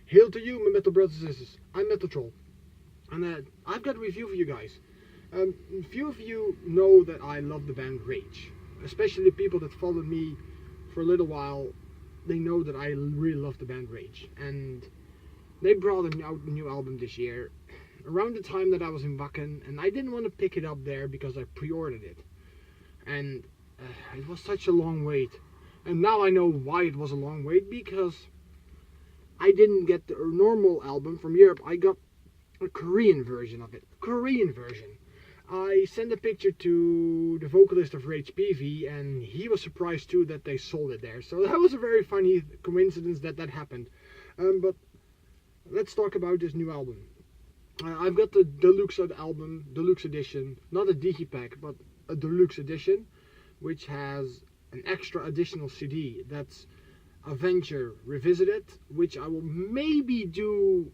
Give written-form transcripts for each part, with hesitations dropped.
Hail to you, my metal brothers and sisters. I'm Metal Troll, and I've got a review for you guys. Few of you know that I love the band Rage, especially the people that followed me for a little while. They know that I really love the band Rage, and they brought out a new album this year, around the time that I was in Wacken, and I didn't want to pick it up there because I pre-ordered it, and it was such a long wait. And now I know why it was a long wait, because I didn't get the normal album from Europe. I got a Korean version of it. Korean version. I sent a picture to the vocalist of Rage PV, and he was surprised too that they sold it there. So that was a very funny coincidence that happened. But let's talk about this new album. I've got the deluxe album, deluxe edition, not a digipack, but a deluxe edition, which has an extra additional CD. That's Avenger Revisited, which I will maybe do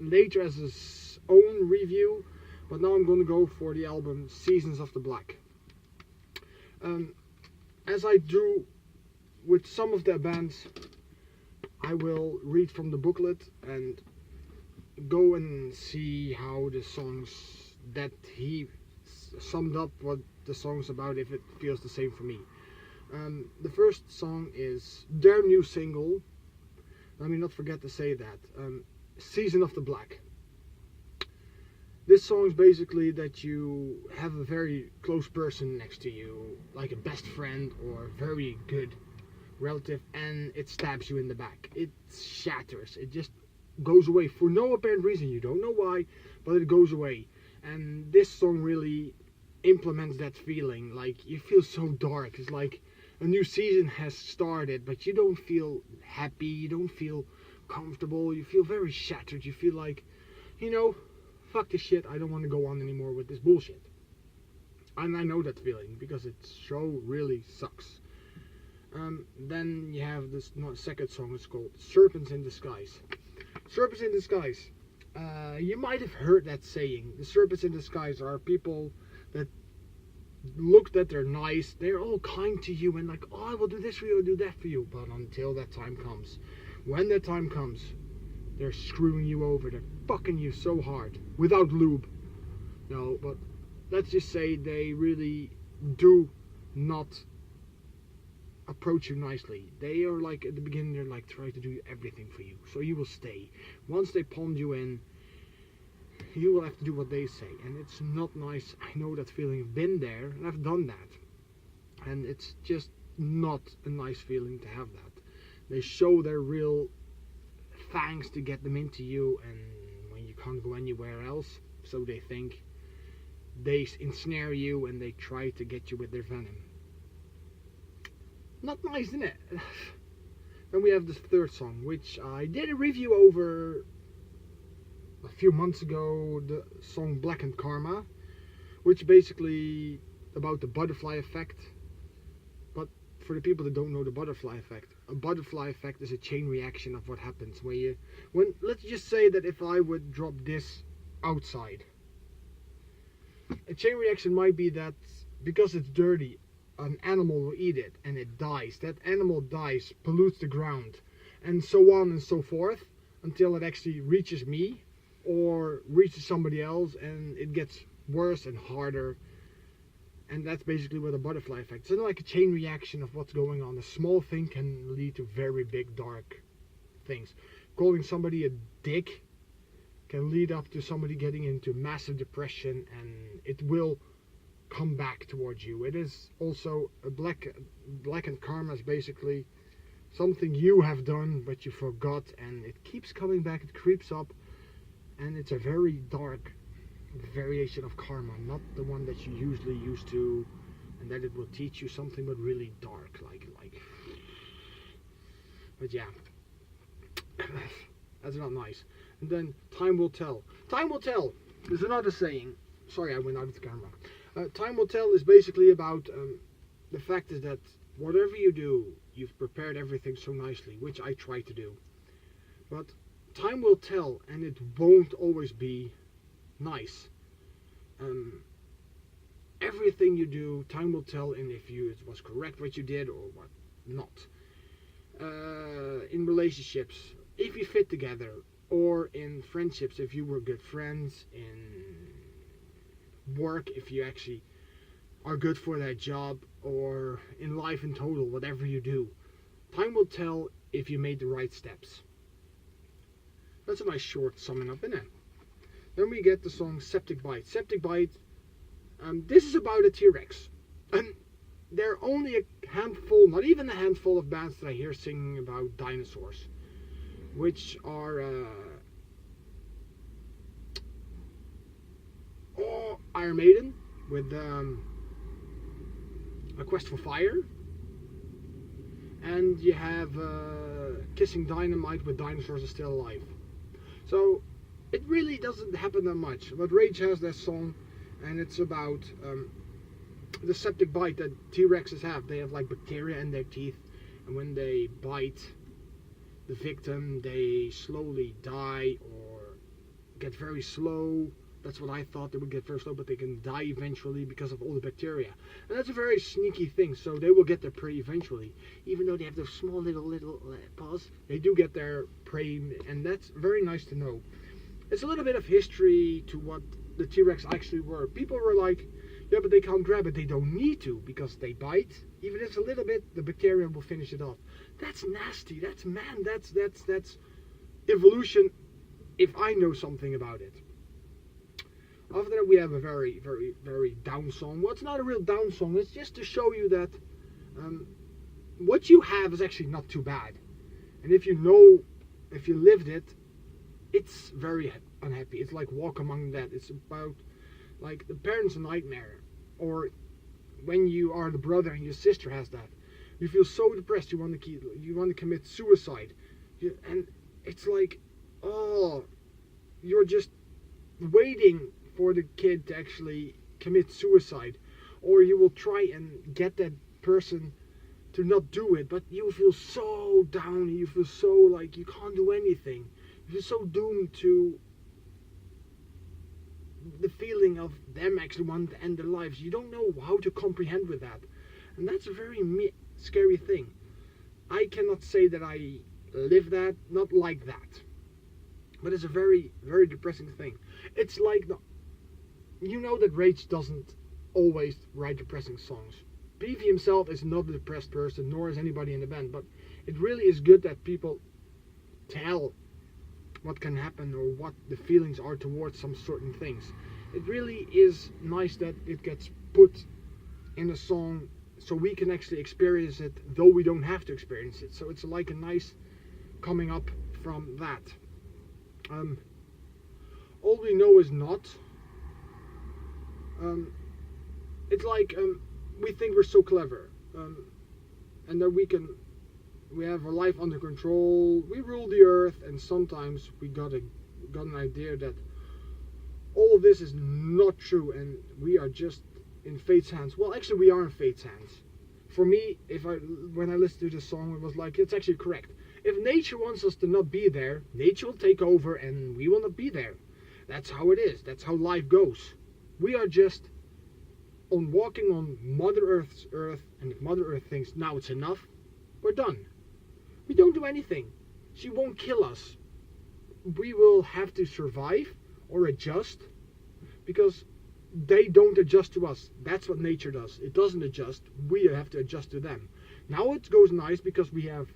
later as his own review, but now I'm going to go for the album Seasons of the Black. As I do with some of their bands, I will read from the booklet and go and see how the songs that he summed up, what the song's about, if it feels the same for me. The first song is their new single. Let me not forget to say that. Season of the Black. This song is basically that you have a very close person next to you, like a best friend or a very good relative, and it stabs you in the back. It shatters. It just goes away for no apparent reason. You don't know why, but it goes away. And this song really implements that feeling. Like, you feel so dark. It's like a new season has started, but you don't feel happy. You don't feel comfortable. You feel very shattered. You feel like, fuck this shit. I don't want to go on anymore with this bullshit. And I know that feeling because it so really sucks. Then you have this second song. It's called Serpents in Disguise. Serpents in Disguise. You might have heard that saying. The serpents in disguise are people that look that they're nice. They're all kind to you and like, oh, I will do this for you, I'll do that for you. But until that time comes, when that time comes, they're screwing you over. They're fucking you so hard without lube. No, but let's just say they really do not approach you nicely. They are like, at the beginning, they're like trying to do everything for you, so you will stay. Once they pond you in, you will have to do what they say, and it's not nice. I know that feeling. I've been there and I've done that, and it's just not a nice feeling to have that. They show their real fangs to get them into you, and when you can't go anywhere else, so they think, they ensnare you and they try to get you with their venom. Not nice, isn't it? Then we have this third song, which I did a review over a few months ago, the song Blackened Karma, which basically about the butterfly effect. But for the people that don't know the butterfly effect, a butterfly effect is a chain reaction of what happens when let's just say that if I would drop this outside, a chain reaction might be that because it's dirty, an animal will eat it and it dies. That animal dies, pollutes the ground, and so on and so forth, until it actually reaches me or reaches somebody else, and it gets worse and harder. And that's basically what a butterfly effect is. It's like a chain reaction of what's going on. A small thing can lead to very big dark things. Calling somebody a dick can lead up to somebody getting into massive depression, and it will come back towards you. It is also a blackened karma is basically something you have done but you forgot, and it keeps coming back. It creeps up, and it's a very dark variation of karma, not the one that you usually used to, and that it will teach you something, but really dark, like. But yeah, that's not nice. And then Time Will Tell. Time Will Tell. There's another saying. Sorry, I went out of the camera. Time Will Tell is basically about the fact is that whatever you do, you've prepared everything so nicely, which I try to do. But time will tell, and it won't always be nice. Everything you do, time will tell, and if it was correct what you did or what not. In relationships, if you fit together, or in friendships, if you were good friends, in work, if you actually are good for that job, or in life in total, whatever you do, time will tell if you made the right steps. That's a nice short summing up, isn't it? Then we get the song Septic Bite. Septic Bite, this is about a T-Rex. And there are only a handful, not even a handful of bands that I hear singing about dinosaurs, which are Iron Maiden with A Quest for Fire, and you have Kissing Dynamite with Dinosaurs Are Still Alive. So it really doesn't happen that much, but Rage has that song, and it's about the septic bite that T-Rexes have. They have like bacteria in their teeth, and when they bite the victim, they slowly die or get very slow. That's what I thought, they would get very slow, but they can die eventually because of all the bacteria. And that's a very sneaky thing, so they will get their prey eventually. Even though they have those small little paws, they do get their prey, and that's very nice to know. It's a little bit of history to what the T-Rex actually were. People were like, yeah, but they can't grab it. They don't need to, because they bite. Even if it's a little bit, the bacteria will finish it off. That's nasty. That's evolution, if I know something about it. After that, we have a very, very, very down song. Well, it's not a real down song. It's just to show you that what you have is actually not too bad. And if you lived it, it's very unhappy. It's like Walk Among the Dead. It's about like the parents' nightmare, or when you are the brother and your sister has that. You feel so depressed. You want to commit suicide, and it's like, oh, you're just waiting for the kid to actually commit suicide, or you will try and get that person to not do it, but you feel so down, you feel so like you can't do anything, you feel so doomed to the feeling of them actually wanting to end their lives. You don't know how to comprehend with that, and that's a very scary thing. I cannot say that I live that, not like that, but it's a very, very depressing thing. It's like, you know that Rage doesn't always write depressing songs. Peavey himself is not a depressed person, nor is anybody in the band, but it really is good that people tell what can happen or what the feelings are towards some certain things. It really is nice that it gets put in a song so we can actually experience it, though we don't have to experience it. So it's like a nice coming up from that. All We Know Is Not. It's like we think we're so clever, and that we have our life under control. We rule the earth, and sometimes we got an idea that all of this is not true, and we are just in fate's hands. Well, actually, we are in fate's hands. For me, when I listened to this song, it was like, it's actually correct. If nature wants us to not be there, nature will take over, and we will not be there. That's how it is. That's how life goes. We are just walking on Mother Earth's earth, and if Mother Earth thinks now it's enough, we're done. We don't do anything. She won't kill us. We will have to survive or adjust, because they don't adjust to us. That's what nature does. It doesn't adjust. We have to adjust to them. Now it goes nice because we have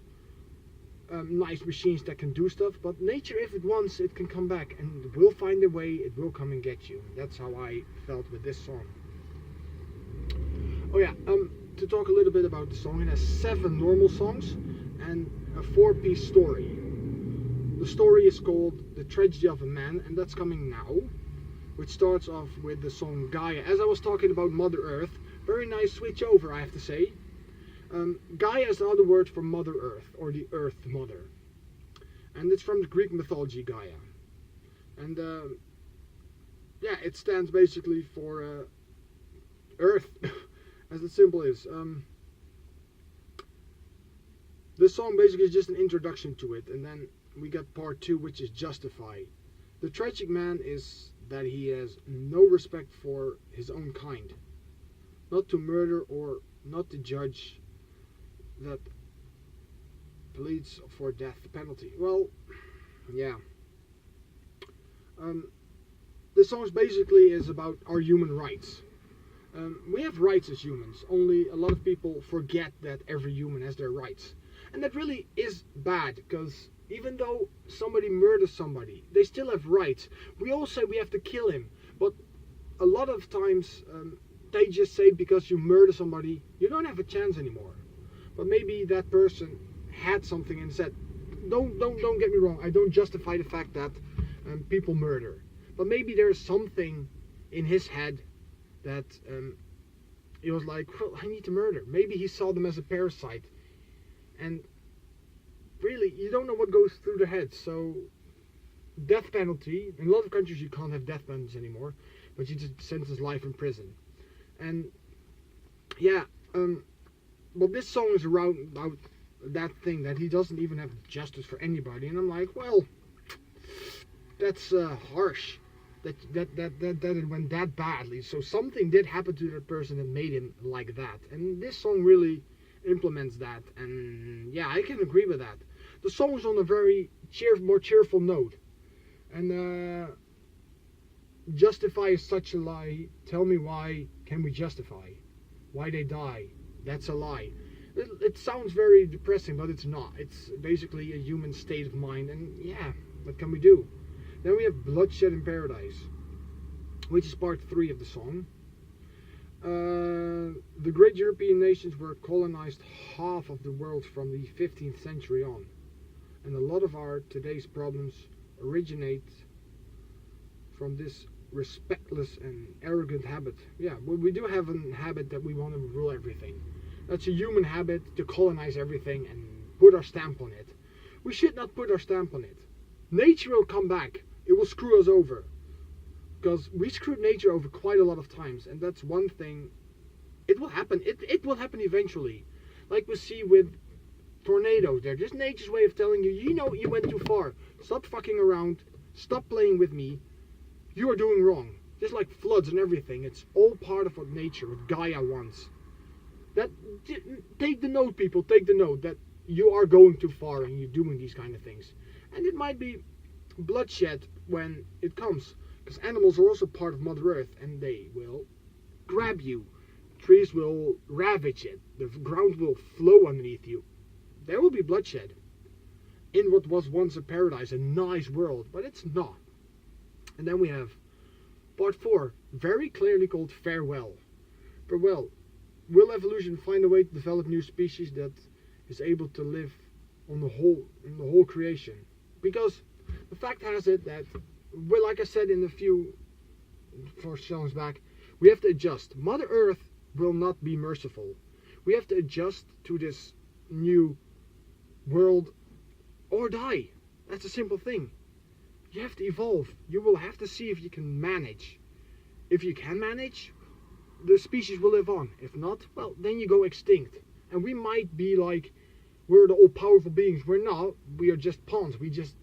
nice machines that can do stuff, but nature, if it wants, it can come back, and it will find a way. It will come and get you. That's how I felt with this song. Oh yeah, to talk a little bit about the song, it has 7 normal songs and a 4-piece story. The story is called The Tragedy of a Man, and that's coming now, which starts off with the song Gaia. As I was talking about Mother Earth, very nice switch over, I have to say. Gaia is another word for Mother Earth, or the Earth Mother, and it's from the Greek mythology, Gaia. And yeah, it stands basically for Earth, as the symbol is. This song basically is just an introduction to it, and then we got part 2, which is Justify. The tragic man is that he has no respect for his own kind, not to murder or not to judge that pleads for death penalty. Well, yeah. Um, the song basically is about our human rights. We have rights as humans, only a lot of people forget that every human has their rights. And that really is bad, because even though somebody murders somebody, they still have rights. We all say we have to kill him, but a lot of times they just say because you murder somebody, you don't have a chance anymore. But maybe that person had something and said, don't get me wrong, I don't justify the fact that people murder. But maybe there's something in his head that he was like, well, I need to murder. Maybe he saw them as a parasite. And really, you don't know what goes through their head. So, death penalty, in a lot of countries you can't have death penalties anymore, but you just sentence life in prison. And, yeah, well, this song is around about that thing, that he doesn't even have justice for anybody. And I'm like, well, that's harsh. That it went that badly. So something did happen to that person that made him like that. And this song really implements that. And yeah, I can agree with that. The song is on a very more cheerful note. And justify is such a lie. Tell me why can we justify? Why they die? That's a lie. It sounds very depressing, but it's not. It's basically a human state of mind. And yeah, what can we do? Then we have Bloodshed in Paradise, which is part 3 of the song. The great European nations were colonized half of the world from the 15th century on. And a lot of our today's problems originate from this respectless and arrogant habit. Yeah, well, we do have a habit that we want to rule everything. That's a human habit, to colonize everything and put our stamp on it. We should not put our stamp on it. Nature will come back. It will screw us over. Because we screwed nature over quite a lot of times. And that's one thing. It will happen. It will happen eventually. Like we see with tornadoes. They're just nature's way of telling you, you know, you went too far. Stop fucking around. Stop playing with me. You are doing wrong. Just like floods and everything. It's all part of what nature, what Gaia wants. Take the note, people. Take the note that you are going too far and you're doing these kind of things. And it might be bloodshed when it comes, because animals are also part of Mother Earth and they will grab you. Trees will ravage it. The ground will flow underneath you. There will be bloodshed in what was once a paradise, a nice world, but it's not. And then we have part 4, very clearly called Farewell. Farewell. Will evolution find a way to develop new species that is able to live on in the whole creation? Because the fact has it that, well, like I said in a few 4 songs back, we have to adjust. Mother Earth will not be merciful. We have to adjust to this new world or die. That's a simple thing. You have to evolve. You will have to see if you can manage. If you can manage, the species will live on. If not, well, then you go extinct. And we might be like, we're the all-powerful beings. We're not. We are just pawns. We just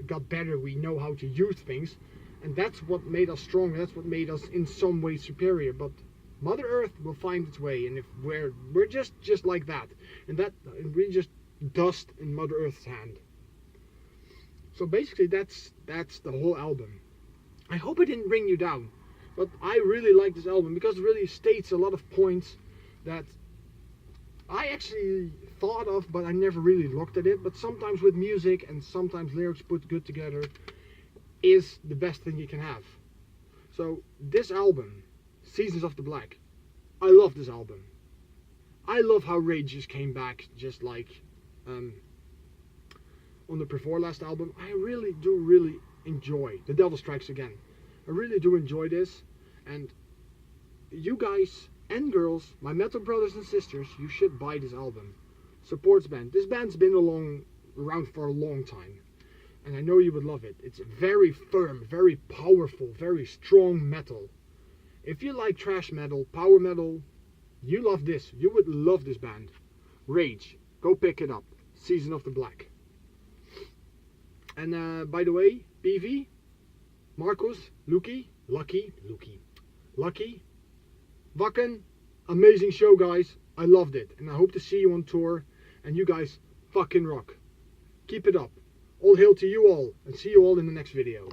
got better. We know how to use things. And that's what made us stronger. That's what made us in some way superior. But Mother Earth will find its way. And if we're just like that. And we just dust in Mother Earth's hand. So basically that's the whole album. I hope it didn't bring you down. But I really like this album because it really states a lot of points that I actually thought of, but I never really looked at it. But sometimes with music and sometimes lyrics put good together is the best thing you can have. So this album, Seasons of the Black, I love this album. I love how Rage just came back, just like on the before last album. I really do enjoy The Devil Strikes Again. I really do enjoy this, and you guys and girls, my metal brothers and sisters, you should buy this album. Supports band. This band's been around for a long time, and I know you would love it. It's very firm, very powerful, very strong metal. If you like thrash metal, power metal, you love this. You would love this band. Rage. Go pick it up. Season of the Black. And by the way, PV, Marcus, Lucky, Wacken, amazing show, guys. I loved it, and I hope to see you on tour. And you guys fucking rock. Keep it up. All hail to you all, and see you all in the next video.